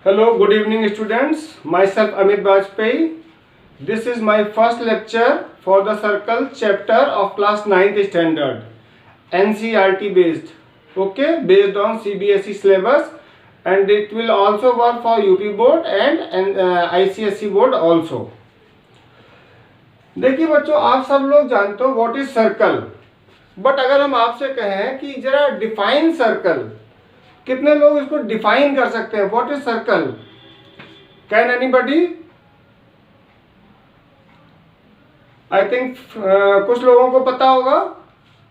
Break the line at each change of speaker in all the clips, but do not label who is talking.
Hello, good evening students. Myself Amit Bajpai. This is my first lecture for the circle chapter of class 9th standard. NCERT based. Okay, based on CBSE syllabus, and it will also work for UP board and ICSE board also. देखिए बच्चों, आप सब लोग जानते हो what is circle, but अगर हम आपसे कहें कि जरा डिफाइन सर्कल, कितने लोग इसको डिफाइन कर सकते हैं? What is circle? Can anybody? I think कुछ लोगों को पता होगा,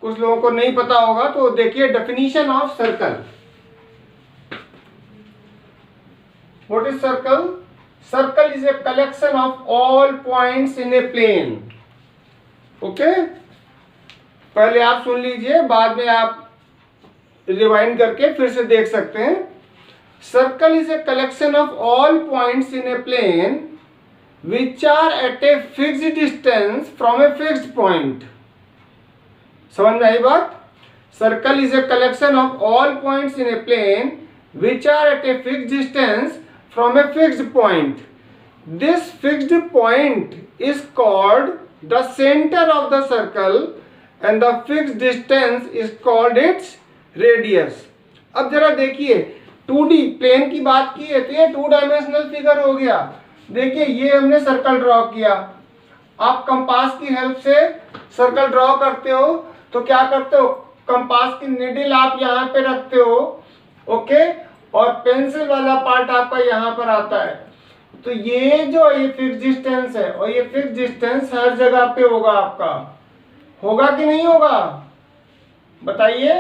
कुछ लोगों को नहीं पता होगा। तो देखिए definition of circle. What is circle? Circle is a collection of all points in a plane. Okay, पहले आप सुन लीजिए, बाद में आप रिवाइंड करके फिर से देख सकते हैं। Circle is a collection of all points in a plane which are at a fixed distance from a fixed point. समझ में आई बात? Circle is a collection of all points in a plane which are at a fixed distance from a fixed point. This fixed point is called the centre of the circle and the fixed distance is called its radius. अब जरा देखिए, 2D plane की बात की है तो ये 2 dimensional figure हो गया। देखिए ये हमने सर्कल ड्रॉ किया। आप कंपास की हेल्प से सर्कल ड्रॉ करते हो तो क्या करते हो? कंपास की निडल आप यहाँ पे रखते हो, ओके, और पेंसिल वाला पार्ट आपका यहाँ पर आता है। तो ये जो ये फिक्स डिस्टेंस है, और ये फिक्स डिस्टेंस हर जगह पे होगा आपका। होगा कि नहीं होगा? बताइए,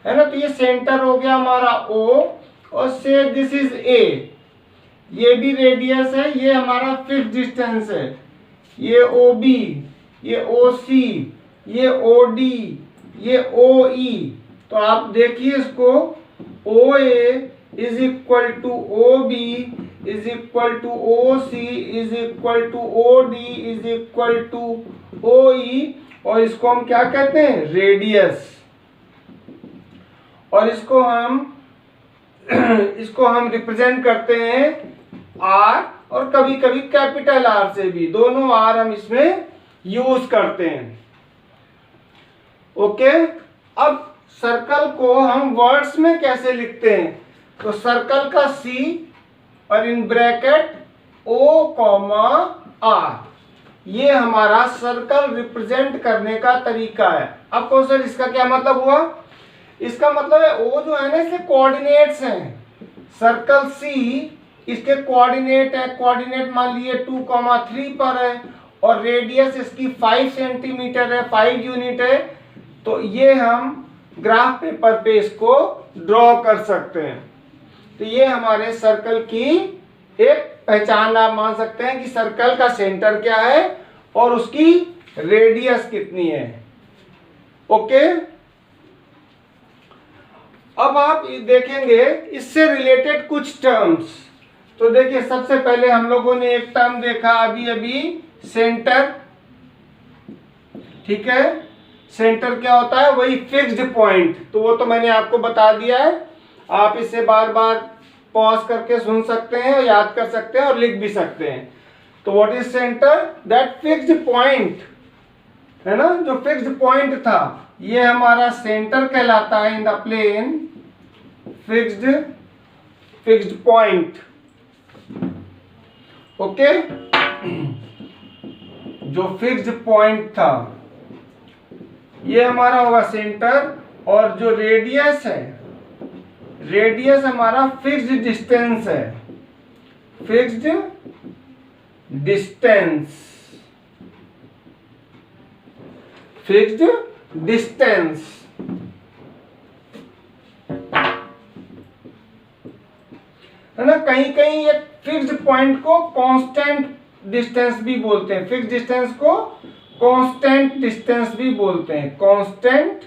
है ना? तो ये सेंटर हो गया हमारा O, और से दिस इज A। ये भी रेडियस है, ये हमारा फिक्स डिस्टेंस है। ये OB, ये OC, ये OD, ये OE। तो आप देखिए इसको, OA is equal to OB is equal to OC is equal to OD is equal to OE, और इसको हम क्या कहते हैं? रेडियस। और इसको हम रिप्रेजेंट करते हैं R, और कभी कभी कैपिटल R से भी। दोनों R हम इसमें यूज करते हैं। ओके, अब सर्कल को हम वर्ड्स में कैसे लिखते हैं? तो सर्कल का C और इन ब्रैकेट O, R, ये हमारा सर्कल रिप्रेजेंट करने का तरीका है। अब कौन सर इसका क्या मतलब हुआ? इसका मतलब है O जो है ना, इसके कोऑर्डिनेट्स हैं। सर्कल C इसके कोऑर्डिनेट है, कोऑर्डिनेट मान लिए 2,3 पर है, और रेडियस इसकी 5 सेंटीमीटर है, 5 यूनिट है। तो ये हम ग्राफ पेपर पे इसको ड्रॉ कर सकते हैं। तो ये हमारे सर्कल की एक पहचान आप मान सकते हैं कि सर्कल का सेंटर क्या है और उसकी रेडियस कितनी है। ओके, अब आप देखेंगे इससे रिलेटेड कुछ टर्म्स। तो देखिए, सबसे पहले हम लोगों ने एक टर्म देखा अभी सेंटर। ठीक है, सेंटर क्या होता है? वही फिक्स्ड पॉइंट। तो वो तो मैंने आपको बता दिया है। आप इसे बार बार पॉज करके सुन सकते हैं, याद कर सकते हैं और लिख भी सकते हैं। तो what is centre? That fixed point, है ना, जो फिक्स्ड पॉइंट था, ये हमारा सेंटर कहलाता है in the plane. Fixed point. Okay, जो फिक्स्ड पॉइंट था ये हमारा होगा सेंटर, और जो रेडियस है, रेडियस हमारा फिक्स्ड डिस्टेंस है। Fixed distance, fixed distance. है ना? कहीं कहीं एक फिक्स्ड पॉइंट को कांस्टेंट डिस्टेंस भी बोलते हैं। फिक्स्ड डिस्टेंस को कांस्टेंट डिस्टेंस भी बोलते हैं। कांस्टेंट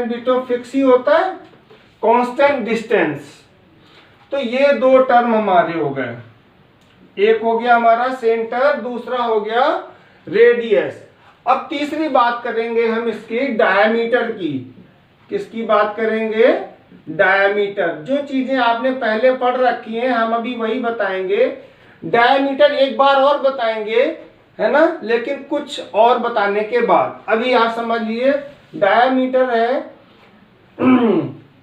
भी तो फिक्स ही होता है। Constant distance. तो ये दो टर्म हमारे हो गए। एक हो गया हमारा सेंटर, दूसरा हो गया रेडियस। अब तीसरी बात करेंगे हम इसकी डायमीटर की। किसकी बात करेंगे? डायमीटर। जो चीजें आपने पहले पढ़ रखी हैं हम अभी वही बताएंगे। डायमीटर एक बार और बताएंगे, है ना, लेकिन कुछ और बताने के बाद। अभी आप समझ लीजिए डायमीटर है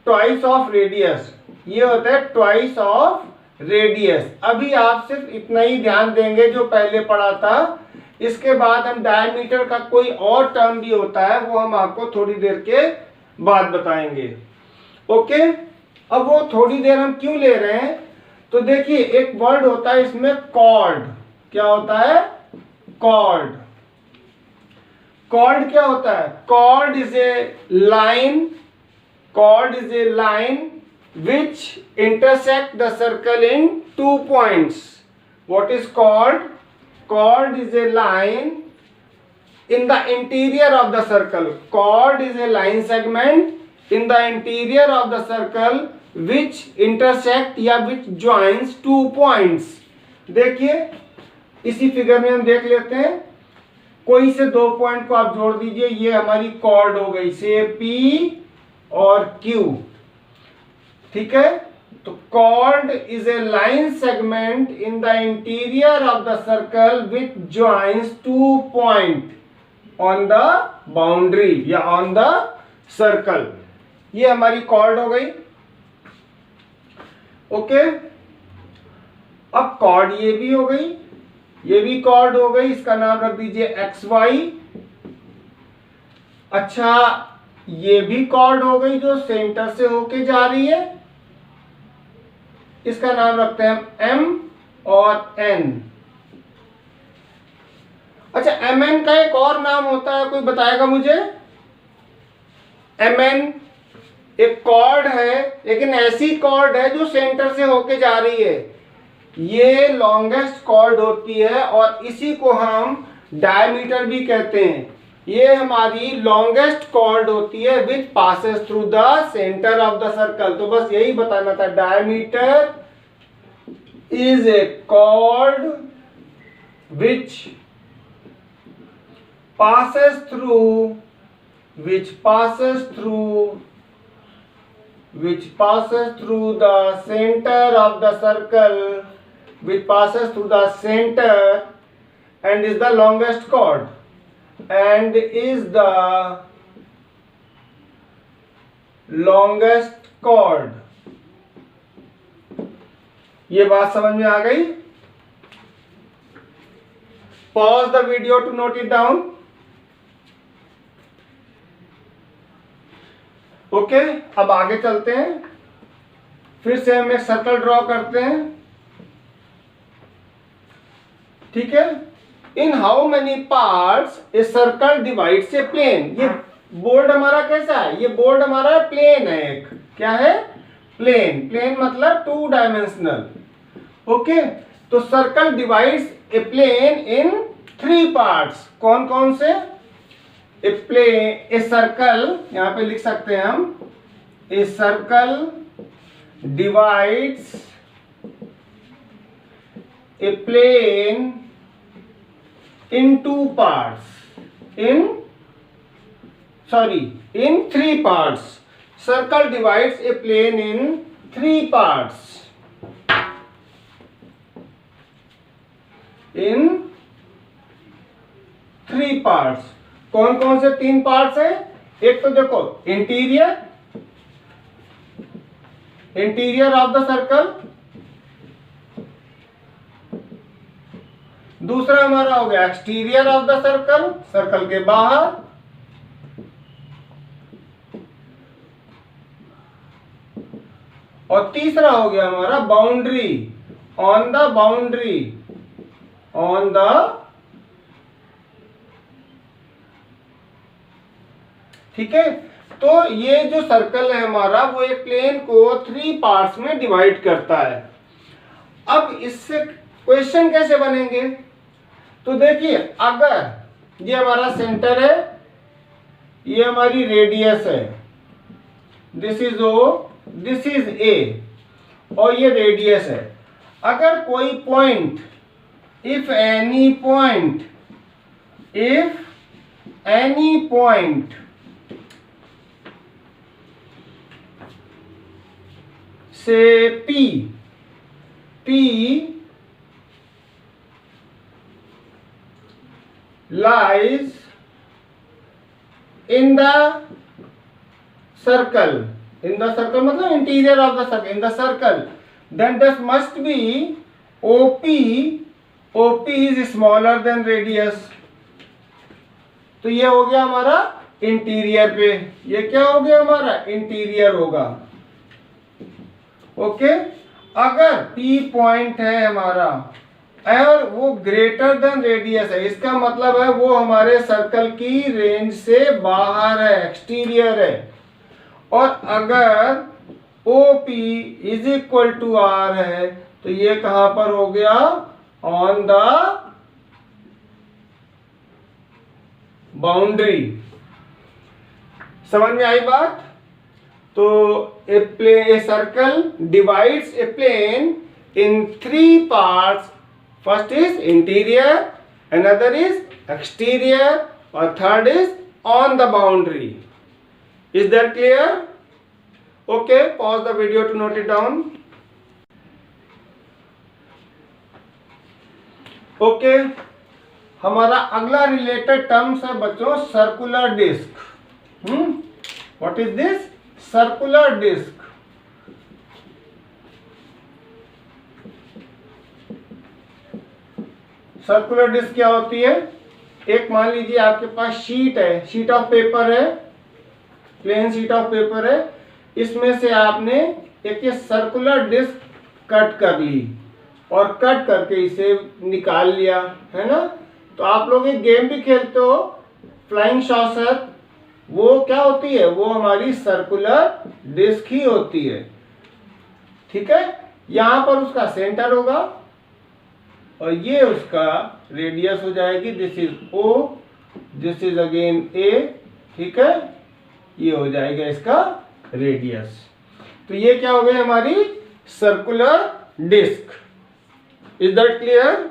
ट्वाइस ऑफ रेडियस, ये होता है ट्वाइस ऑफ रेडियस। अभी आप सिर्फ इतना ही ध्यान देंगे जो पहले पढ़ा था। इसके बाद हम डायमीटर का कोई और टर्म भी होता है, वो हम आपको थोड़ी देर के बाद बताएंगे। ओके, अब वो थोड़ी देर हम क्यों ले रहे हैं, तो देखिए एक वर्ड होता है इसमें कॉर्ड। क्या होता है? कॉर्ड। कॉर्ड क्या होता है? Chord is a line, chord is a line which intersect the circle in 2 points. What is chord? Chord is a line in the interior of the circle. Chord is a line segment in the interior of the circle which intersect या which joins 2 points. देखिए इसी figure में हम देख लेते हैं, कोई से 2 पॉइंट को आप जोड़ दीजिए, ये हमारी कॉर्ड हो गई, से P और Q, ठीक है। तो chord is a line segment in the interior of the circle which joins 2 point on the boundary या ऑन द सर्कल। ये हमारी कॉर्ड हो गई। ओके, अब कॉर्ड ये भी हो गई, ये भी कॉर्ड हो गई, इसका नाम रख दीजिए XY। अच्छा, ये भी कॉर्ड हो गई जो सेंटर से होके जा रही है, इसका नाम रखते हैं हम M और N। अच्छा, MN का एक और नाम होता है, कोई बताएगा मुझे? MN एक कॉर्ड है, लेकिन ऐसी कॉर्ड है जो सेंटर से होके जा रही है। ये लॉन्गेस्ट कॉर्ड होती है और इसी को हम डायमीटर भी कहते हैं। ये हमारी लॉन्गेस्ट कॉर्ड होती है which passes through the centre of the circle. तो बस यही बताना था, diameter is a chord which passes through the center of the circle, which passes through the center and is the longest chord and is the longest chord. ये बात समझ में आ गई? Pause the video to note it down. Okay, अब आगे चलते हैं। फिर से हम एक सर्कल ड्रॉ करते हैं, ठीक है। In how many parts a circle divides a plane. ये बोर्ड हमारा कैसा है? ये बोर्ड हमारा प्लेन है। एक क्या है? प्लेन। प्लेन मतलब 2 डायमेंशनल। ओके, तो circle divides a plane in 3 parts. कौन कौन से? ए सर्कल, यहां पे लिख सकते हैं हम, a circle divides a plane in 2 parts, in 3 parts. Circle divides a plane in 3 parts. In 3 parts. कौन कौन से 3 पार्ट्स हैं? एक तो देखो इंटीरियर ऑफ द सर्कल, दूसरा हमारा हो गया exterior of the circle, circle के बाहर, और तीसरा हो गया हमारा boundary, on the boundary, on the, ठीक है। तो ये जो सर्कल है हमारा, वो एक प्लेन को 3 पार्ट्स में डिवाइड करता है। अब इससे क्वेश्चन कैसे बनेंगे? तो देखिए, अगर ये हमारा सेंटर है, ये हमारी रेडियस है, this is O, this is A, और ये रेडियस है। अगर कोई पॉइंट, इफ एनी पॉइंट से P lies in the circle, मतलब interior of the circle, in the circle, then this must be OP is smaller than radius. तो ये हो गया हमारा इंटीरियर पे, ये क्या हो गया हमारा इंटीरियर होगा। ओके, अगर P पॉइंट है हमारा और वो ग्रेटर देन रेडियस है, इसका मतलब है वो हमारे सर्कल की रेंज से बाहर है, एक्सटीरियर है। और अगर OP is equal to R है तो ये कहां पर हो गया, ऑन द बाउंड्री। समझ में आई बात? तो a circle divides a plane in 3 parts. First is interior, another is exterior और third is on the boundary. Is that clear? Okay, pause the video to note it down. Okay, हमारा अगला related terms है बच्चों circular disc. What is this? Circular disc. Circular disc क्या होती है? एक मान लीजिए आपके पास शीट है, शीट ऑफ पेपर है, प्लेन शीट ऑफ पेपर है, इसमें से आपने एक ये सर्कुलर डिस्क कट कर ली और कट करके इसे निकाल लिया, है ना। तो आप लोग एक गेम भी खेलते हो, फ्लाइंग सॉसर, वो क्या होती है? वो हमारी सर्कुलर डिस्क ही होती है। ठीक है, यहां पर उसका सेंटर होगा और ये उसका रेडियस हो जाएगी। This is O, this is again A। ठीक है, ये हो जाएगा इसका रेडियस। तो ये क्या हो गई हमारी circular disc. Is that clear?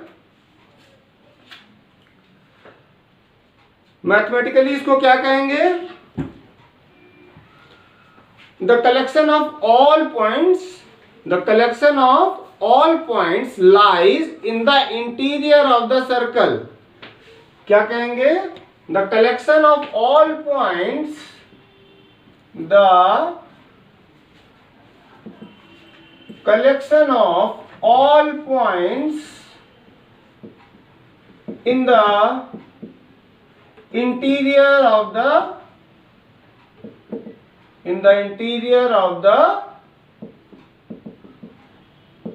Mathematically इसको क्या कहेंगे? The collection of all points lies in the interior of the circle. क्या कहेंगे? The collection of all points, the collection of all points in the interior of the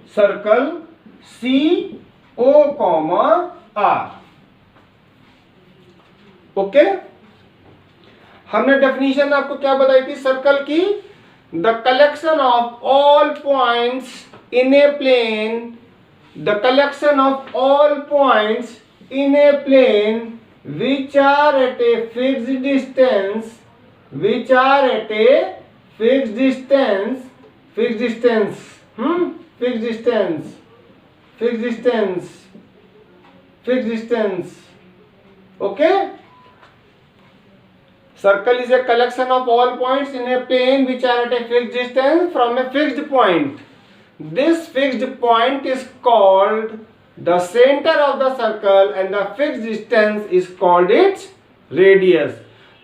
circle CO, R। Okay, हमने definition आपको क्या बताई थी circle की? The collection of all points in a plane, the collection of all points in a plane which are at a fixed distance, fixed distance. Okay? Circle is a collection of all points in a plane which are at a fixed distance from a fixed point. This fixed point is called the center of the circle and the fixed distance is called its radius.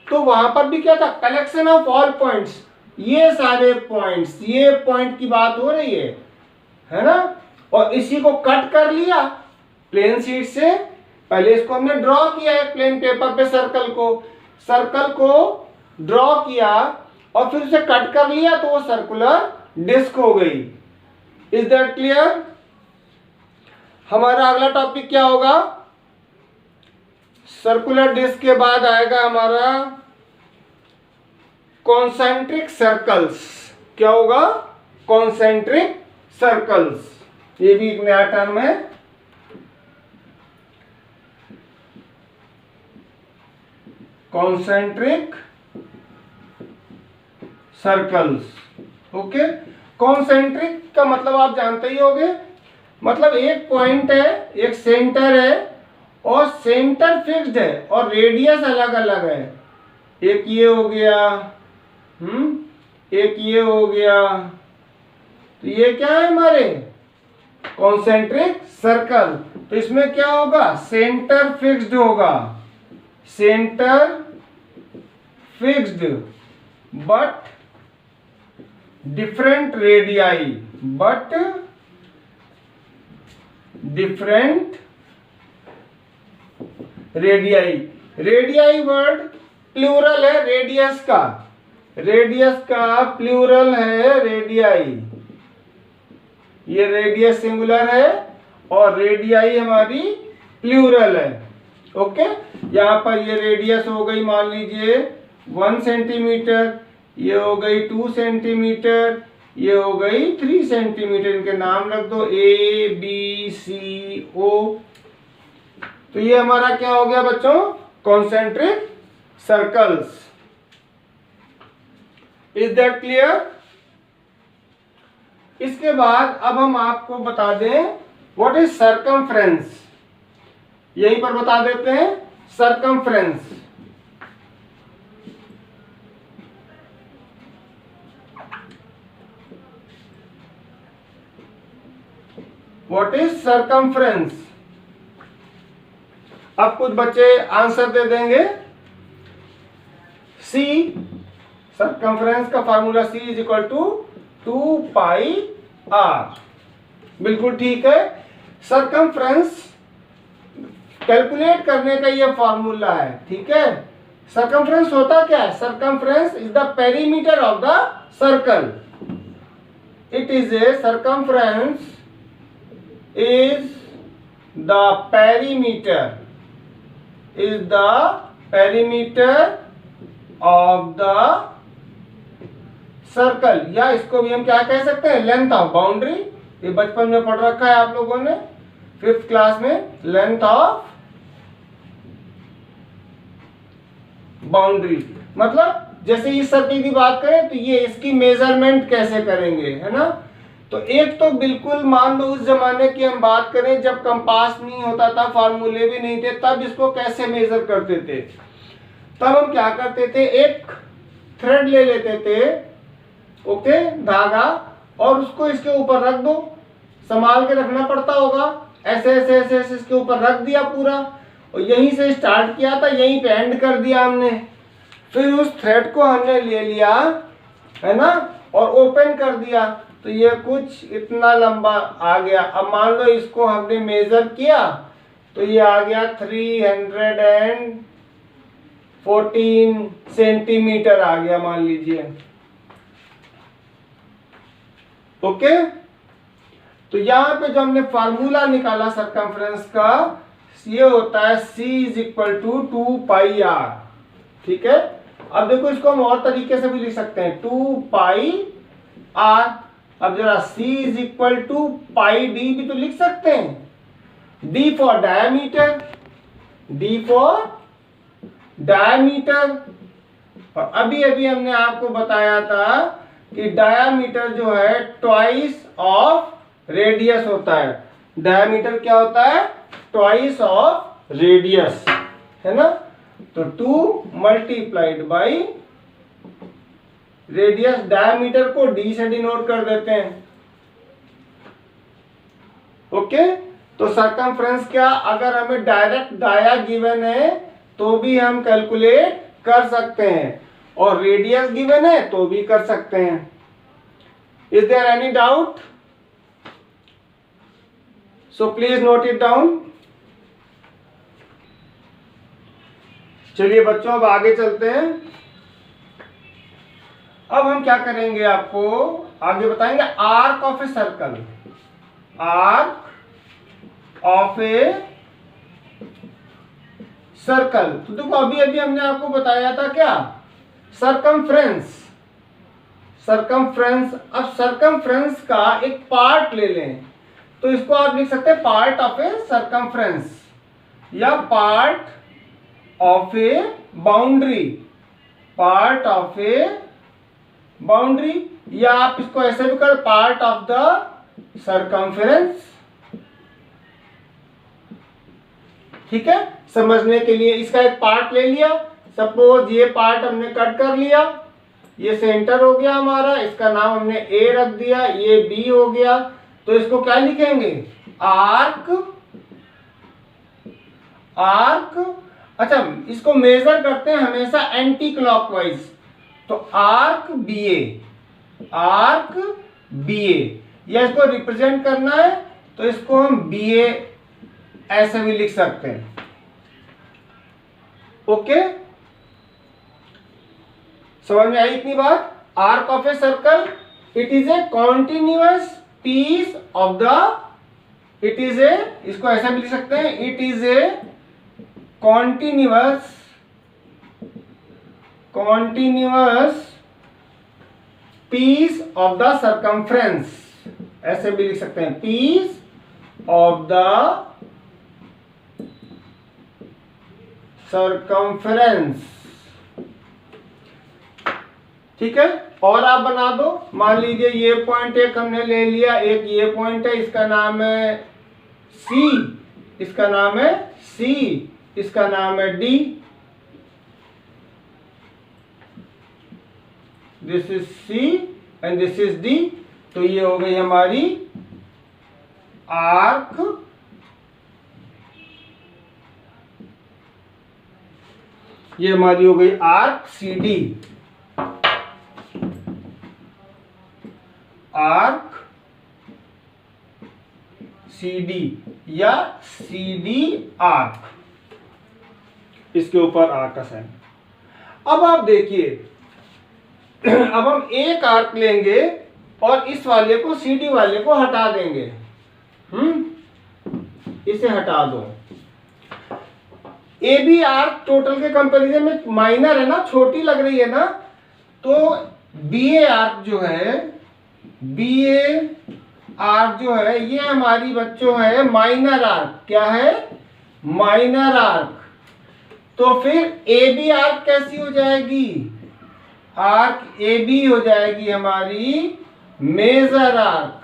तो वहां पर भी क्या था? collection of all points, ये सारे points, ये point की बात हो रही है ना। और इसी को कट कर लिया प्लेन शीट से। पहले इसको हमने ड्रॉ किया है प्लेन पेपर पे, सर्कल को ड्रॉ किया और फिर उसे कट कर लिया तो वो सर्कुलर डिस्क हो गई। Is that clear? हमारा अगला टॉपिक क्या होगा? सर्कुलर डिस्क के बाद आएगा हमारा कॉन्सेंट्रिक सर्कल्स। क्या होगा? Concentric circles. ये भी एक नया टर्म है। Concentric circles. ओके, कॉन्सेंट्रिक का मतलब आप जानते ही होंगे, मतलब एक पॉइंट है, एक सेंटर है और सेंटर फिक्स्ड है और रेडियस अलग अलग है। एक ये हो गया, एक ये हो गया, तो ये क्या है हमारे कॉन्सेंट्रिक सर्कल। तो इसमें क्या होगा, सेंटर फिक्स्ड होगा, centre fixed but different radii, but different radii. Radii word plural है रेडियस का, रेडियस का प्लूरल है रेडियाई। ये रेडियस सिंगुलर है और रेडियाई हमारी प्लूरल है। ओके, यहाँ पर ये रेडियस हो गई मान लीजिए 1 सेंटीमीटर, ये हो गई 2 सेंटीमीटर, ये हो गई 3 सेंटीमीटर। इनके नाम रख दो ए बी सी ओ। तो ये हमारा क्या हो गया बच्चों, concentric circles. Is that clear? इसके बाद अब हम आपको बता दें व्हाट इज सर्कमफ्रेंस। यहीं पर बता देते हैं सर्कमफ्रेंस। What is circumference? अब कुछ बच्चे आंसर दे देंगे। सी, सर्कमफ्रेंस का formula C is equal to 2 pi R. बिल्कुल ठीक है। सर्कमफ्रेंस कैलकुलेट करने का ये फार्मूला है, ठीक है। सर्कमफ्रेंस होता क्या है? Circumference is the perimeter of the circle. It is A circumference is the perimeter, is the perimeter of the circle, या इसको भी हम क्या कह सकते हैं, लेंथ ऑफ बाउंड्री। ये बचपन में पढ़ रखा है आप लोगों ने 5th क्लास में, लेंथ ऑफ बाउंड्री। मतलब जैसे इस सर्कल की बात करें तो ये इसकी मेजरमेंट कैसे करेंगे, है ना। तो एक तो बिल्कुल मान लो उस जमाने की हम बात करें जब कंपास नहीं होता था, फार्मूले भी नहीं थे, तब इसको कैसे मेजर करते थे। तब हम क्या करते थे, एक थ्रेड ले लेते थे, ओके, धागा, और उसको इसके ऊपर रख दो, संभाल के रखना पड़ता होगा, ऐसे ऐसे ऐसे ऐसे इसके ऊपर रख दिया पूरा, और यहीं से स्टार्ट किया था, यहीं पे एंड कर दिया हमने। फिर उस थ्रेड को हमने ले लिया, है ना, और ओपन कर दिया, तो ये कुछ इतना लंबा आ गया। अब मान लो इसको हमने मेजर किया तो ये आ गया 314 सेंटीमीटर आ गया मान लीजिए। ओके, तो यहां पे जो हमने फार्मूला निकाला सर्कमफ्रेंस का, ये होता है C is equal to 2 pi R. ठीक है, अब देखो इसको हम और तरीके से भी लिख सकते हैं, 2 पाई आर। अब जरा C is equal to pi D भी तो लिख सकते हैं। D for diameter, D for diameter. और अभी अभी हमने आपको बताया था कि डायमीटर जो है ट्वाइस ऑफ रेडियस होता है। डायमीटर क्या होता है? ट्वाइस ऑफ रेडियस, है ना। तो 2 मल्टीप्लाइड बाई रेडियस, डायमीटर को d से डिनोट कर देते हैं। ओके, तो सर्कमफ्रेंस क्या, अगर हमें डायरेक्ट डाया गिवन है तो भी हम कैलकुलेट कर सकते हैं, और रेडियस गिवन है तो भी कर सकते हैं। Is there any doubt? So please note it down. चलिए बच्चों, अब आगे चलते हैं। अब हम क्या करेंगे, आपको आगे बताएंगे arc of a circle. Arc of a circle. तो देखो अभी अभी हमने आपको बताया था क्या, सर्कमफ्रेंस। सर्कमफ्रेंस, अब सर्कमफ्रेंस का एक पार्ट ले लें तो इसको आप लिख सकते हैं पार्ट ऑफ ए सर्कमफ्रेंस, या part of A boundary, part of A boundary, या आप इसको ऐसे भी कर पार्ट ऑफ द सर्कमफ्रेंस। ठीक है, समझने के लिए इसका एक पार्ट ले लिया, सपोज ये पार्ट हमने कट कर लिया, ये सेंटर हो गया हमारा, इसका नाम हमने ए रख दिया, ये बी हो गया। तो इसको क्या लिखेंगे, आर्क, आर्क। अच्छा, इसको मेजर करते हैं हमेशा एंटी क्लॉकवाइज, तो आर्क बी ए, आर्क बी ए, या इसको रिप्रेजेंट करना है तो इसको हम बी ए ऐसे भी लिख सकते हैं। ओके, समझ में आई इतनी बात। Arc of a circle, it is a continuous piece of the, it is a, इसको ऐसा भी लिख सकते हैं, it is a continuous, continuous piece of the circumference, ऐसे भी लिख सकते हैं, पीस ऑफ द सर्कमफ्रेंस। ठीक है, और आप बना दो, मान लीजिए ये पॉइंट एक हमने ले लिया, एक ये पॉइंट है, इसका नाम है सी, इसका नाम है सी, इसका नाम है D, this is C and this is D. तो ये हो गई हमारी आर्क, ये हमारी हो गई arc C D, arc C D या सी डी आर्क, इसके ऊपर आर्क का साइन। अब आप देखिए, अब हम एक आर्क लेंगे और इस वाले को, सी डी वाले को हटा देंगे, इसे हटा दो। ए बी आर्क टोटल के कंपैरिजन में माइनर है ना, छोटी लग रही है ना, तो बी ए आर्क जो है, बी ए आर्क जो है, ये हमारी बच्चों है माइनर आर्क। क्या है, माइनर आर्क। तो फिर ए बी आर्क कैसी हो जाएगी, आर्क ए बी हो जाएगी हमारी मेजर आर्क,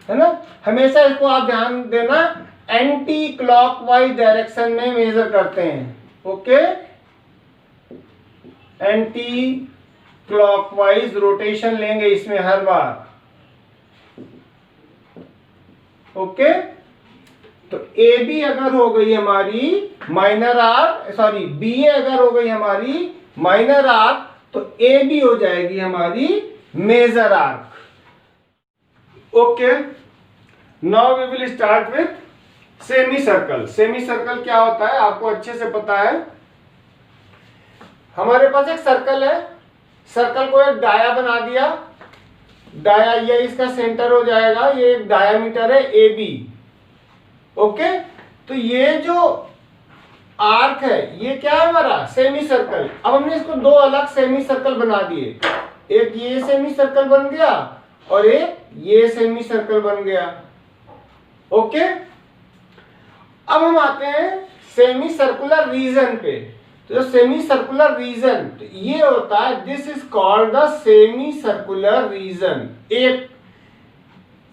है ना। हमेशा इसको आप ध्यान देना, एंटी क्लॉकवाइज डायरेक्शन में मेजर करते हैं। ओके, एंटी क्लॉकवाइज रोटेशन लेंगे इसमें हर बार। ओके, तो ए बी अगर हो गई हमारी माइनर आर्क, सॉरी बी ए अगर हो गई हमारी माइनर आर्क, तो ए बी हो जाएगी हमारी major arc. Okay, now we will start with semicircle. Semicircle क्या होता है आपको अच्छे से पता है। हमारे पास एक सर्कल है, सर्कल को एक डाया बना दिया, डाया ये इसका सेंटर हो जाएगा, ये एक डायामीटर है ए बी। ओके, तो ये जो आर्क है ये क्या है हमारा सेमी सर्कल। अब हमने इसको दो अलग सेमी सर्कल बना दिए, एक ये सेमी सर्कल बन गया और एक ये सेमी सर्कल बन गया। ओके, अब हम आते हैं सेमी सर्कुलर रीजन पे। तो सेमी सर्कुलर रीजन ये होता है, this is called the semi circular region. एक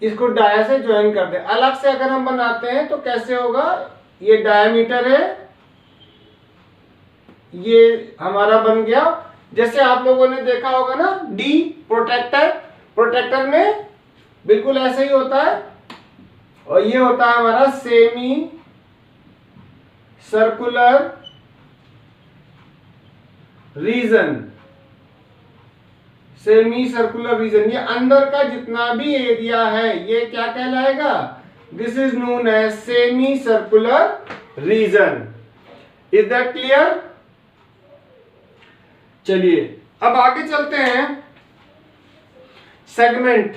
इसको डाया से ज्वाइन कर दे। अलग से अगर हम बनाते हैं तो कैसे होगा, ये डायमीटर है, ये हमारा बन गया। जैसे आप लोगों ने देखा होगा ना डी प्रोटेक्टर, प्रोटेक्टर में बिल्कुल ऐसे ही होता है। और ये होता है हमारा semi circular region. Semi circular region, ये अंदर का जितना भी एरिया है ये क्या कहलाएगा, this is known as semicircular region. Is that clear. चलिए अब आगे चलते हैं। सेगमेंट,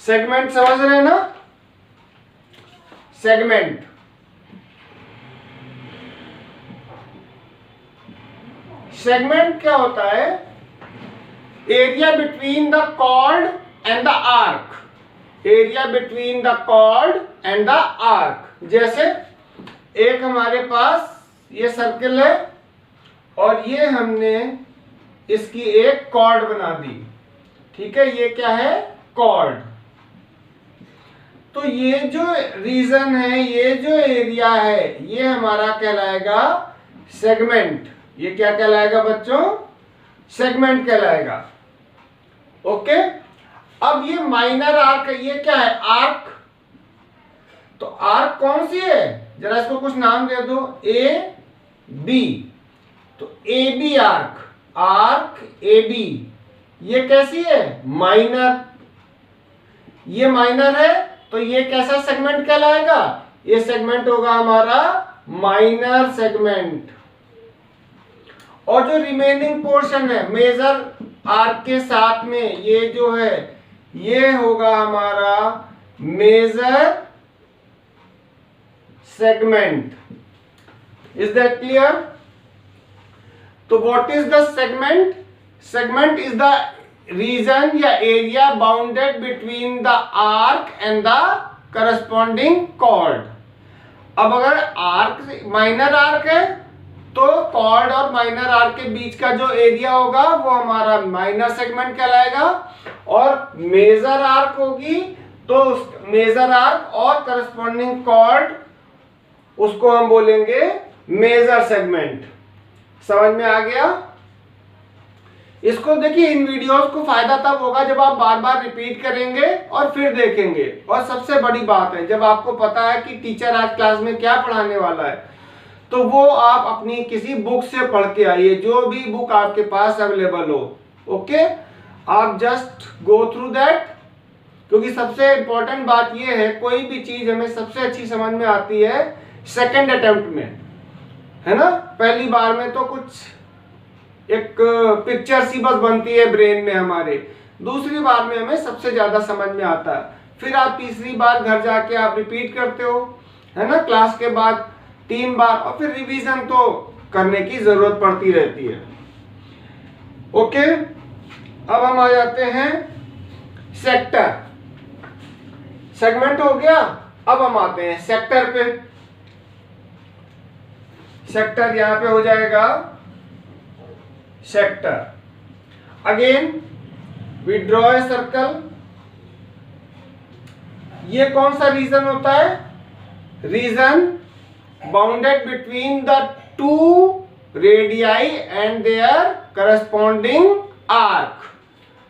सेगमेंट समझ रहे हैं ना, सेगमेंट। सेगमेंट क्या होता है, area between the chord and the arc, area between the chord and the arc. जैसे एक हमारे पास ये सर्कल है और ये हमने इसकी एक कॉर्ड बना दी, ठीक है, ये क्या है कॉर्ड। तो ये जो रीजन है, ये जो एरिया है, ये हमारा कहलाएगा सेगमेंट। ये क्या कहलाएगा बच्चों, सेगमेंट कहलाएगा। ओके, अब ये माइनर आर्क, ये क्या है, आर्क। तो आर्क कौन सी है, जरा इसको कुछ नाम दे दो, ए बी। तो A B arc, arc A B, ये कैसी है, माइनर। ये माइनर है तो ये कैसा सेगमेंट कहलाएगा, ये सेगमेंट होगा हमारा माइनर सेगमेंट। और जो रिमेनिंग पोर्शन है मेजर आर्क के साथ में, ये जो है ये होगा हमारा major segment. Is that clear? तो what is the segment? Segment is the region या area bounded between the arc and the corresponding chord. अब अगर आर्क माइनर आर्क है तो कॉर्ड और माइनर आर्क के बीच का जो एरिया होगा वो हमारा माइनर सेगमेंट कहलाएगा, और मेजर आर्क होगी तो मेजर आर्क और करस्पॉन्डिंग कॉर्ड उसको हम बोलेंगे मेजर सेगमेंट। समझ में आ गया? इसको देखिए, इन वीडियोस को फायदा तब होगा जब आप बार बार रिपीट करेंगे और फिर देखेंगे। और सबसे बड़ी बात है, जब आपको पता है कि टीचर आज क्लास में क्या पढ़ाने वाला है, तो वो आप अपनी किसी बुक से पढ़ के आइए, जो भी बुक आपके पास अवेलेबल हो। ओके, आप जस्ट गो थ्रू दैट, क्योंकि सबसे इंपॉर्टेंट बात ये है, कोई भी चीज हमें सबसे अच्छी समझ में आती है सेकेंड अटेम्प्ट में, है ना। पहली बार में तो कुछ एक पिक्चर सी बस बनती है ब्रेन में हमारे, दूसरी बार में हमें सबसे ज्यादा समझ में आता है, फिर आप तीसरी बार घर जाके आप रिपीट करते हो, है ना, क्लास के बाद 3 बार, और फिर रिवीजन तो करने की जरूरत पड़ती रहती है। ओके, अब हम आ जाते हैं सेक्टर। सेगमेंट हो गया, अब हम आते हैं सेक्टर पे। सेक्टर यहां पे हो जाएगा sector. Again we draw a circle. ये कौन सा रीजन होता है, region bounded between the two radii and their corresponding arc.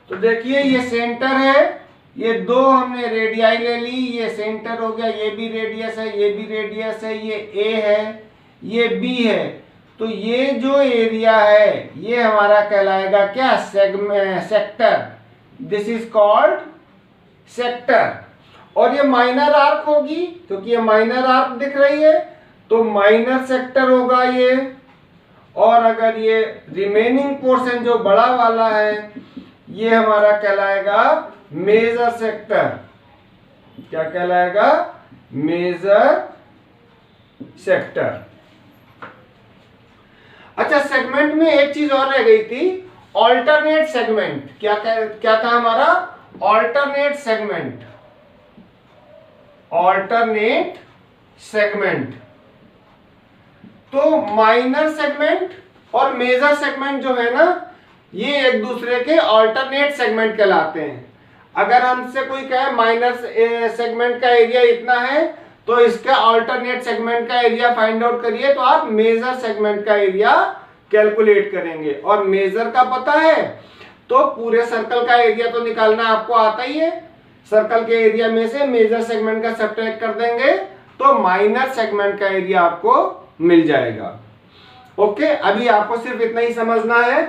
तो देखिए ये सेंटर है, ये दो हमने रेडियाई ले ली, ये सेंटर हो गया, ये भी रेडियस है, ये भी रेडियस है, ये ए है, ये बी है। तो ये जो एरिया है ये हमारा कहलाएगा क्या, sector. This is called sector. और ये माइनर आर्क होगी, क्योंकि ये माइनर आर्क दिख रही है तो माइनर सेक्टर होगा ये। और अगर ये रिमेनिंग पोर्शन जो बड़ा वाला है ये हमारा कहलाएगा मेजर सेक्टर। क्या कहलाएगा, मेजर सेक्टर। अच्छा, सेगमेंट में एक चीज और रह गई थी, ऑल्टरनेट सेगमेंट। क्या था हमारा, ऑल्टरनेट सेगमेंट। Alternate segment. तो माइनर सेगमेंट और मेजर सेगमेंट जो है ना, ये एक दूसरे के ऑल्टरनेट सेगमेंट कहलाते हैं। अगर हमसे कोई कहे माइनर सेगमेंट का एरिया इतना है तो इसका ऑल्टरनेट सेगमेंट का एरिया फाइंड आउट करिए, तो आप मेजर सेगमेंट का एरिया कैलकुलेट करेंगे। और मेजर का पता है तो पूरे सर्कल का एरिया तो निकालना आपको आता ही है। सर्कल के एरिया में से मेजर सेगमेंट का सब्ट्रैक्ट कर देंगे तो माइनर सेगमेंट का एरिया आपको मिल जाएगा। ओके, अभी आपको सिर्फ इतना ही समझना है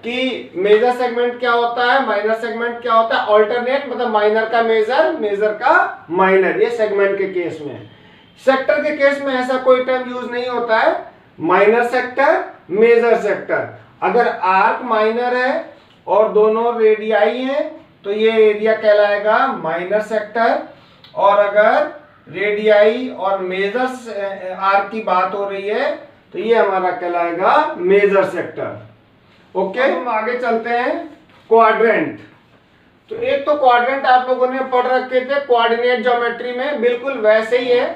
कि मेजर सेगमेंट क्या होता है, माइनर सेगमेंट क्या होता है। ऑल्टरनेट मतलब माइनर का मेजर, मेजर का माइनर, ये सेगमेंट के केस में। सेक्टर के केस में ऐसा कोई टर्म यूज नहीं होता है, माइनर सेक्टर, मेजर सेक्टर। अगर आर्क माइनर है और दोनों रेडियाई है तो ये एरिया कहलाएगा माइनर सेक्टर। और अगर रेडियाई और मेजर आर्क की बात हो रही है तो ये हमारा कहलाएगा मेजर सेक्टर। ओके, हम आगे चलते हैं क्वाड्रेंट। तो एक तो क्वाड्रेंट आप लोगों ने पढ़ रखे थे कोऑर्डिनेट ज्योमेट्री में, बिल्कुल वैसे ही है।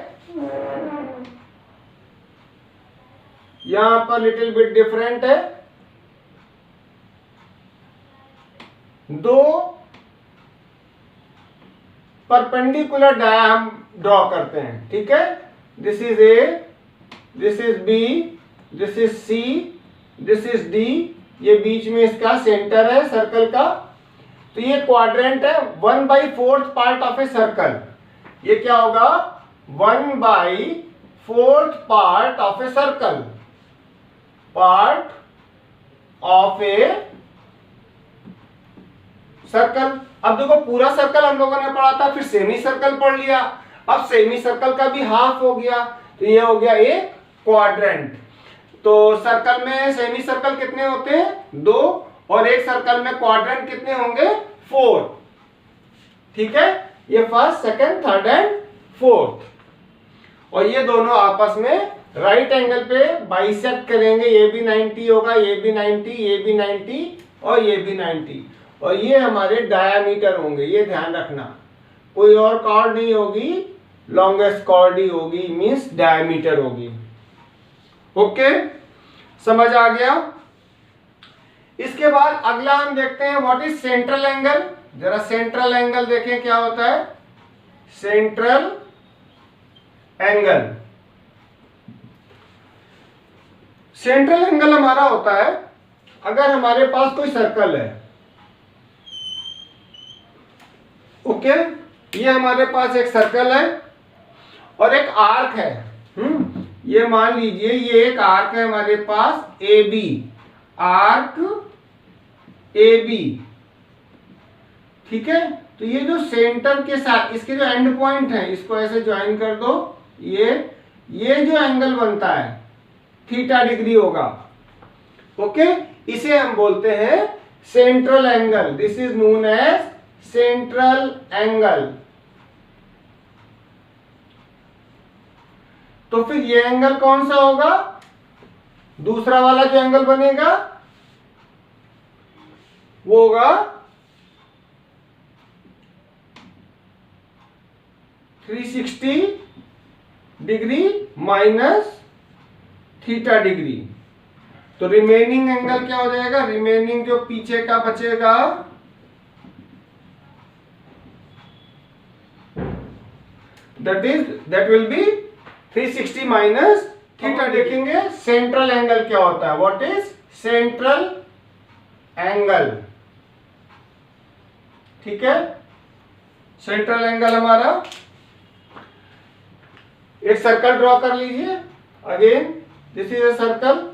यहां पर लिटिल बिट डिफरेंट है। दो परपेंडिकुलर डाया हम ड्रॉ करते हैं, ठीक है। This is A, this is B, this is C, this is D, ये बीच में इसका सेंटर है सर्कल का। तो ये क्वाड्रेंट है, 1/4 पार्ट ऑफ ए सर्कल। ये क्या होगा, 1/4 part of a circle, part of a circle. अब देखो पूरा सर्कल हम लोगों ने पढ़ा था, फिर सेमी सर्कल पढ़ लिया, अब सेमी सर्कल का भी हाफ हो गया, तो ये हो गया एक क्वाड्रेंट। तो सर्कल में सेमी सर्कल कितने होते हैं, 2, और एक सर्कल में क्वाड्रेंट कितने होंगे, 4। ठीक है, ये first, second, third and fourth. और ये दोनों आपस में राइट एंगल पे बाइसेक्ट करेंगे, ये भी 90 होगा, ये भी 90, ये भी 90 और ये भी 90। और ये हमारे डायामीटर होंगे, ये ध्यान रखना, कोई और कॉर्ड नहीं होगी, लॉन्गेस्ट कॉर्ड ही होगी, मींस डायामीटर होगी। ओके, समझ आ गया। इसके बाद अगला हम देखते हैं व्हाट इज सेंट्रल एंगल। जरा सेंट्रल एंगल देखें क्या होता है। सेंट्रल एंगल, सेंट्रल एंगल हमारा होता है अगर हमारे पास कोई सर्कल है। ओके, ये हमारे पास एक सर्कल है और एक आर्क है। ये मान लीजिए ये एक आर्क है हमारे पास, A B, arc A B. ठीक है, तो ये जो सेंटर के साथ इसके जो एंड पॉइंट है, इसको ऐसे ज्वाइन कर दो, ये जो एंगल बनता है थीटा डिग्री होगा। ओके, इसे हम बोलते हैं central angle. This is known as central angle. तो फिर ये एंगल कौन सा होगा, दूसरा वाला जो एंगल बनेगा वो होगा 360 डिग्री माइनस थीटा डिग्री। तो रिमेनिंग एंगल क्या हो जाएगा, रिमेनिंग जो पीछे का बचेगा that will be 360 minus theta. देखेंगे सेंट्रल एंगल क्या होता है, व्हाट इज सेंट्रल एंगल। ठीक है, सेंट्रल एंगल हमारा, एक सर्कल ड्रॉ कर लीजिए। Again this is a circle,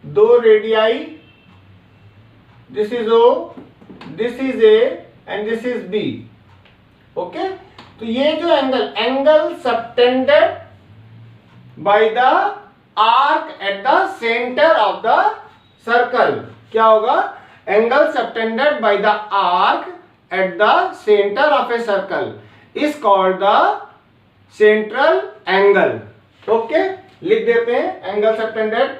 2 radii, this is O, this is A and this is B. Okay, तो ये जो angle subtended by the arc at the centre of the circle क्या होगा, angle subtended by the arc at the centre of a circle is called the central angle. Okay, लिख देते हैं angle subtended,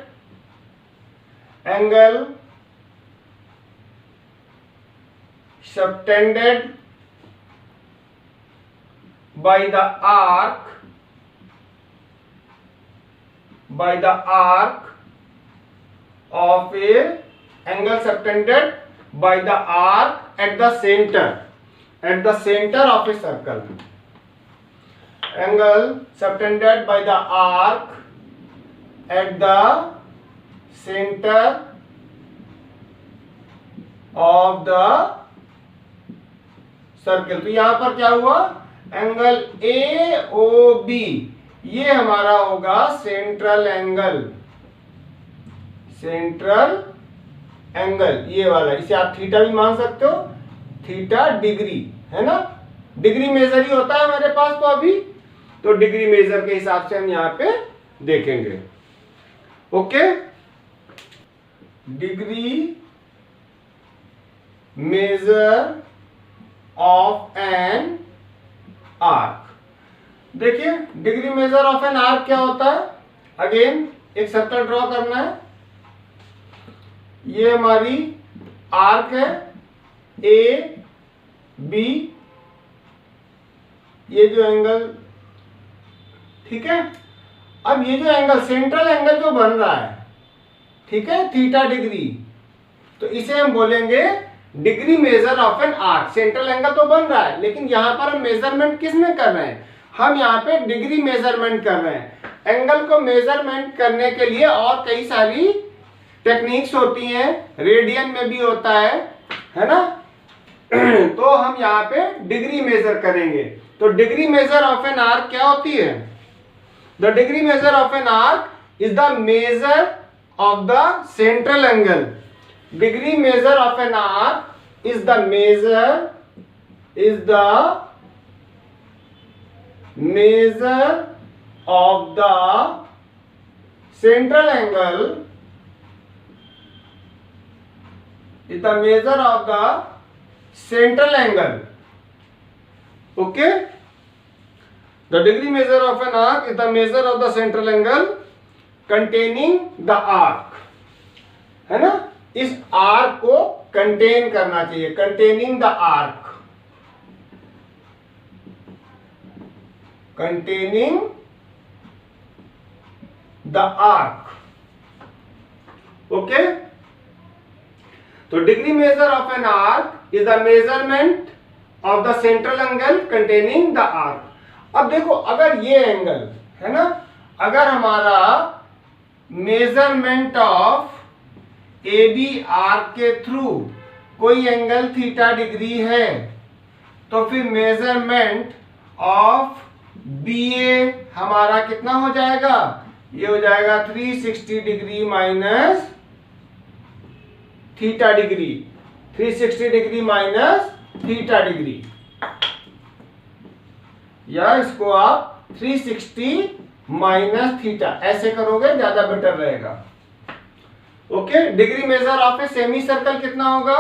angle subtended by the arc of a angle subtended by the arc at the center of a circle, angle subtended by the arc at the center of the circle. तो यहां पर क्या हुआ, angle A O B, ये हमारा होगा central angle. Central angle ये वाला, इसे आप थीटा भी मान सकते हो, थीटा डिग्री है ना, डिग्री मेजर ही होता है हमारे पास। तो अभी तो डिग्री मेजर के हिसाब से हम यहां पे देखेंगे। Okay, degree measure of an arc. देखिए degree measure of an arc क्या होता है, अगेन एक सर्कल ड्रॉ करना है। ये हमारी आर्क है ए बी, ये जो एंगल, ठीक है। अब ये जो एंगल सेंट्रल एंगल जो बन रहा है, ठीक है, थीटा डिग्री, तो इसे हम बोलेंगे degree measure of an arc. Central angle तो बन रहा है, लेकिन यहां पर हम मेजरमेंट किस में कर रहे हैं, हम यहाँ पे डिग्री मेजरमेंट कर रहे हैं। एंगल को मेजरमेंट करने के लिए और कई सारी टेक्निक्स होती हैं, रेडियन में भी होता है ना। तो हम यहाँ पे डिग्री मेजर करेंगे। तो degree measure of an arc क्या होती है? The degree measure of an arc is the measure of the central angle. Degree measure of an arc is the measure of the central angle, is the measure of the central angle. Okay, the degree measure of an arc is the measure of the central angle containing the arc, है ना। इस arc को contain करना चाहिए, containing the arc, containing the arc. Okay, तो degree measure of an arc is the measurement of the central angle containing the arc. अब देखो, अगर ये एंगल है ना, अगर हमारा measurement of A B arc के थ्रू कोई एंगल थीटा डिग्री है, तो फिर मेजरमेंट ऑफ बी ए हमारा कितना हो जाएगा? ये हो जाएगा 360 degree minus theta degree, 360 degree minus theta degree, या इसको आप 360 माइनस थीटा ऐसे करोगे, ज्यादा बेटर रहेगा। Okay, degree measure of a semi circle कितना होगा?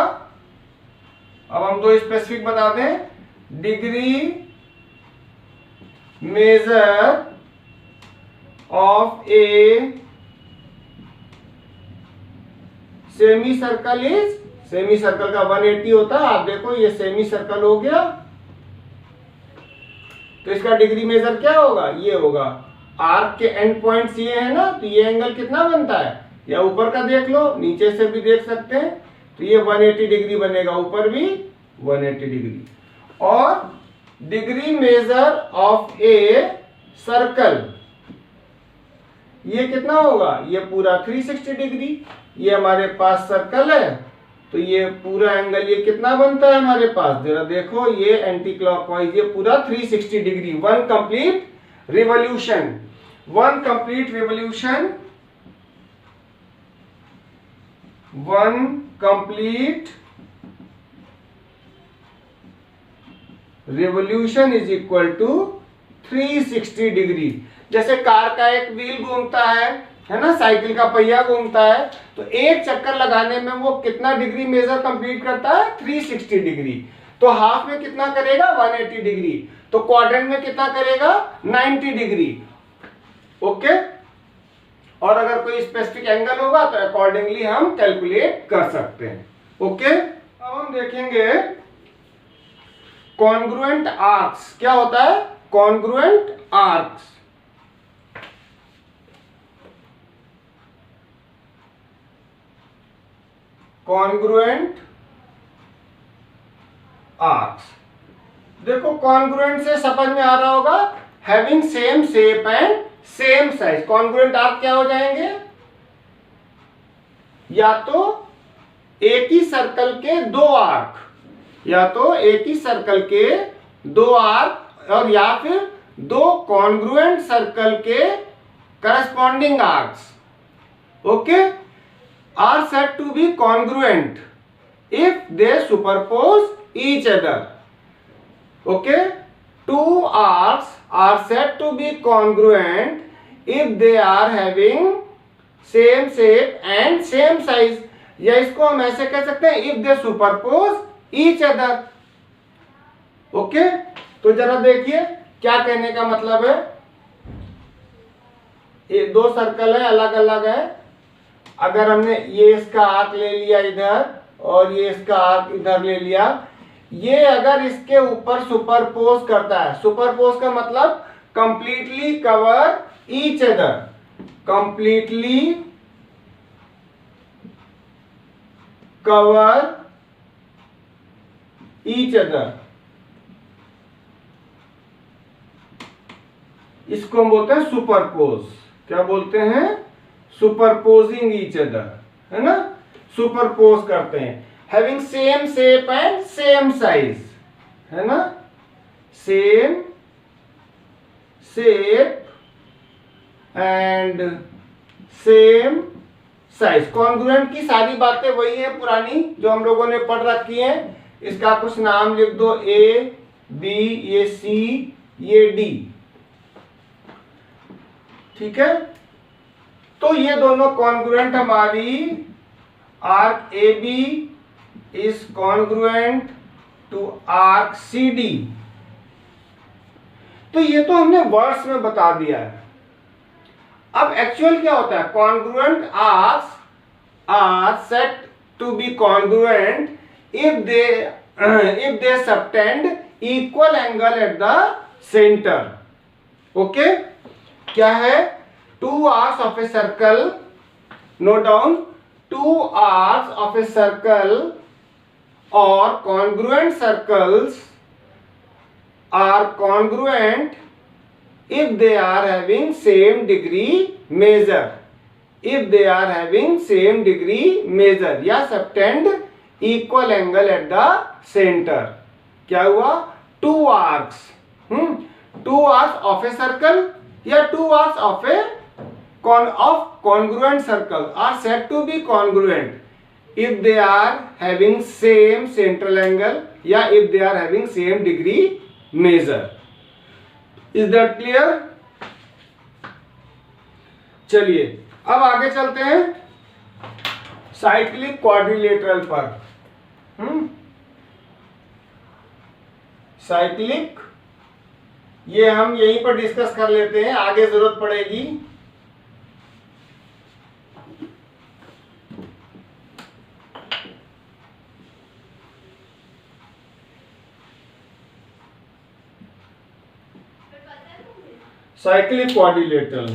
अब हम तो स्पेसिफिक बता दें, degree measure of a semi circle is, semi circle का 180 होता है। आप देखो ये सेमी सर्कल हो गया, तो इसका डिग्री मेजर क्या होगा? ये होगा। आर्क के एंड पॉइंट्स ये है ना, तो ये एंगल कितना बनता है? या ऊपर का देख लो, नीचे से भी देख सकते हैं, तो ये 180 डिग्री बनेगा, ऊपर भी 180 डिग्री। और degree measure of a circle ये कितना होगा? ये पूरा 360 डिग्री। ये हमारे पास सर्कल है, तो ये पूरा एंगल ये कितना बनता है हमारे पास? जरा देखो, ये एंटी क्लॉकवाइज, ये पूरा 360 degree, one complete revolution, one complete revolution, one complete revolution is equal to 360 degree. जैसे कार का एक व्हील घूमता है ना, साइकिल का पहिया घूमता है, तो एक चक्कर लगाने में वो कितना डिग्री मेजर कंप्लीट करता है? 360 डिग्री। तो हाफ में कितना करेगा? 180 डिग्री। तो क्वाड्रेंट में कितना करेगा? 90 डिग्री। ओके, और अगर कोई स्पेसिफिक एंगल होगा तो अकॉर्डिंगली हम कैलकुलेट कर सकते हैं। ओके, अब हम देखेंगे कॉन्ग्रुएंट आर्क्स क्या होता है। कॉन्ग्रुएंट आर्क्स, कॉन्ग्रुएंट आर्क्स, देखो कॉन्ग्रुएंट से समझ में आ रहा होगा, having same shape and same size. Congruent arc क्या हो जाएंगे? या तो एक ही सर्कल के दो आर्क, या तो एक ही सर्कल के दो आर्क, और या फिर दो कॉन्ग्रुएंट सर्कल के corresponding arcs. Okay, are said to be congruent if they superpose each other. Okay, two arcs are said to be congruent if they are having same shape and same size. या इसको हम ऐसे कह सकते हैं, if they superpose each other. Okay, तो जरा देखिए क्या कहने का मतलब है। ये दो सर्कल है, अलग अलग है। अगर हमने ये इसका आर्क ले लिया इधर, और ये इसका आर्क इधर ले लिया, ये अगर इसके ऊपर सुपरपोज करता है, सुपरपोज का मतलब completely cover each other, completely cover each other, इसको हम बोलते हैं सुपरपोज। क्या बोलते हैं? सुपरपोजिंग ईच अदर। है ना, सुपरपोज करते हैं। Having same shape and same size, है ना, same shape and same size. Congruent की सारी बातें वही है पुरानी जो हम लोगों ने पढ़ रखी है। इसका कुछ नाम लिख दो, ए बी, ये सी, ये डी, ठीक है। तो ये दोनों कॉन्ग्रुएंट हमारी arc A B is congruent to arc C D. तो ये तो हमने वर्ड्स में बता दिया है। अब एक्चुअल क्या होता है? Congruent arcs are said to be congruent if they subtend equal angle at the center. Okay, क्या है? Two arcs of a circle, note down, two arcs of a circle or congruent circles are congruent if they are having same degree measure, if they are having same degree measure या subtend equal angle at the centre. क्या हुआ? Two arcs, two arcs of a circle या two arcs of a congruent circle are said to be congruent if they are having same central angle या if they are having same degree measure. Is that clear? चलिए अब आगे चलते हैं cyclic quadrilateral पर। Cyclic ये हम यहीं पर डिस्कस कर लेते हैं, आगे जरूरत पड़ेगी। साइक्लिक क्वाड्रिलेटरल,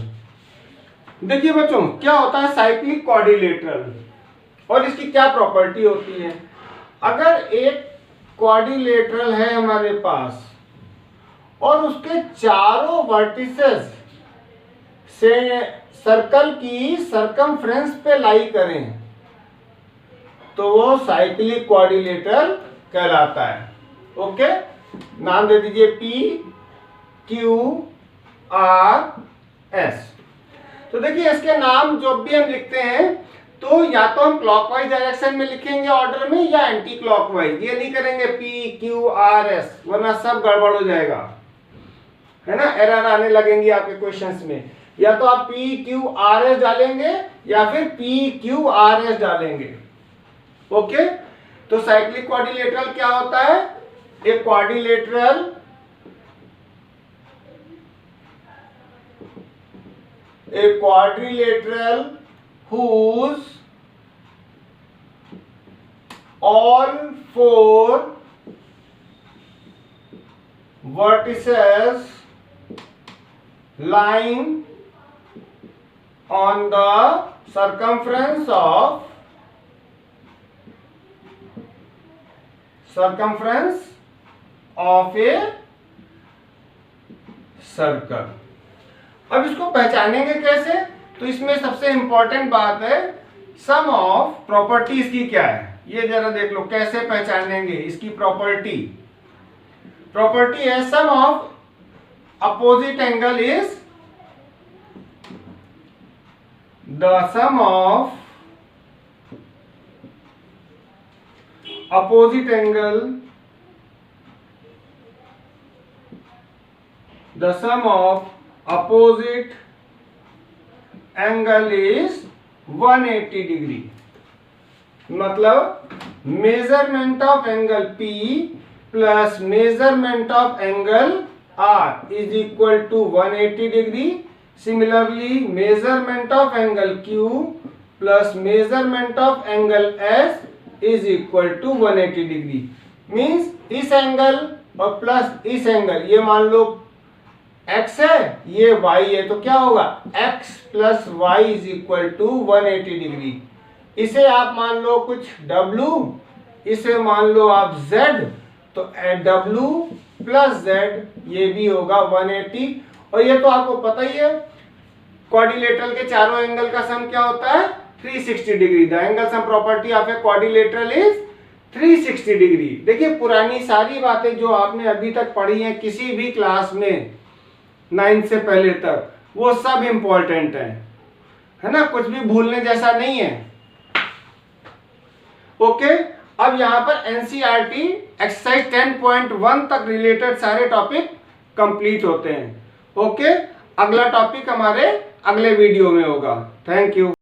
देखिए बच्चों क्या होता है साइक्लिक क्वाड्रिलेटरल और इसकी क्या प्रॉपर्टी होती है। अगर एक क्वाड्रिलेटरल है हमारे पास और उसके चारों वर्टिसेस से सर्कल की सरकमफ्रेंस पे लाई करें तो वो साइक्लिक क्वाड्रिलेटरल कहलाता है। ओके, नाम दे दीजिए पी क्यू आर एस। तो देखिए इसके नाम जो भी हम लिखते हैं तो या तो हम क्लॉकवाइज डायरेक्शन में लिखेंगे ऑर्डर में या एंटी क्लॉकवाइज। ये नहीं करेंगे पी क्यू आर एस, वरना सब गड़बड़ हो जाएगा, है ना, एरर आने लगेंगी आपके क्वेश्चंस में। या तो आप पी क्यू आर एस डालेंगे या फिर पी क्यू आर एस डालेंगे। ओके, तो साइक्लिक क्वाड्रिलेटरल क्या होता है? एक quadrilateral whose all four vertices lying on the circumference of a circle. अब इसको पहचानेंगे कैसे? तो इसमें सबसे इंपॉर्टेंट बात है सम ऑफ प्रॉपर्टी इसकी क्या है, ये जरा देख लो कैसे पहचानेंगे इसकी प्रॉपर्टी। प्रॉपर्टी है sum of opposite angle is the sum of opposite angle, the sum of opposite angle is 180 degree. मतलब measurement of angle P plus measurement of angle R is equal to 180 degree. Similarly measurement of angle Q plus measurement of angle S is equal to 180 degree. Means इस angle और प्लस इस angle, ये मान लो x है ये y है, तो क्या होगा x plus Y is equal to 180 degree. इसे आप मान लो कुछ w, इसे मान लो आप z, तो w प्लस z ये भी होगा 180। और ये तो आपको पता ही है क्वाड्रिलेटरल के चारों एंगल का सम क्या होता है 360 degree. The angle sum property of a quadrilateral is 360 degree. देखिए पुरानी सारी बातें जो आपने अभी तक पढ़ी हैं किसी भी क्लास में 9th से पहले तक, वो सब इंपॉर्टेंट है ना, कुछ भी भूलने जैसा नहीं है। ओके, अब यहां पर एनसीईआरटी एक्सरसाइज 10.1 तक रिलेटेड सारे टॉपिक कंप्लीट होते हैं। ओके, अगला टॉपिक हमारे अगले वीडियो में होगा। Thank you.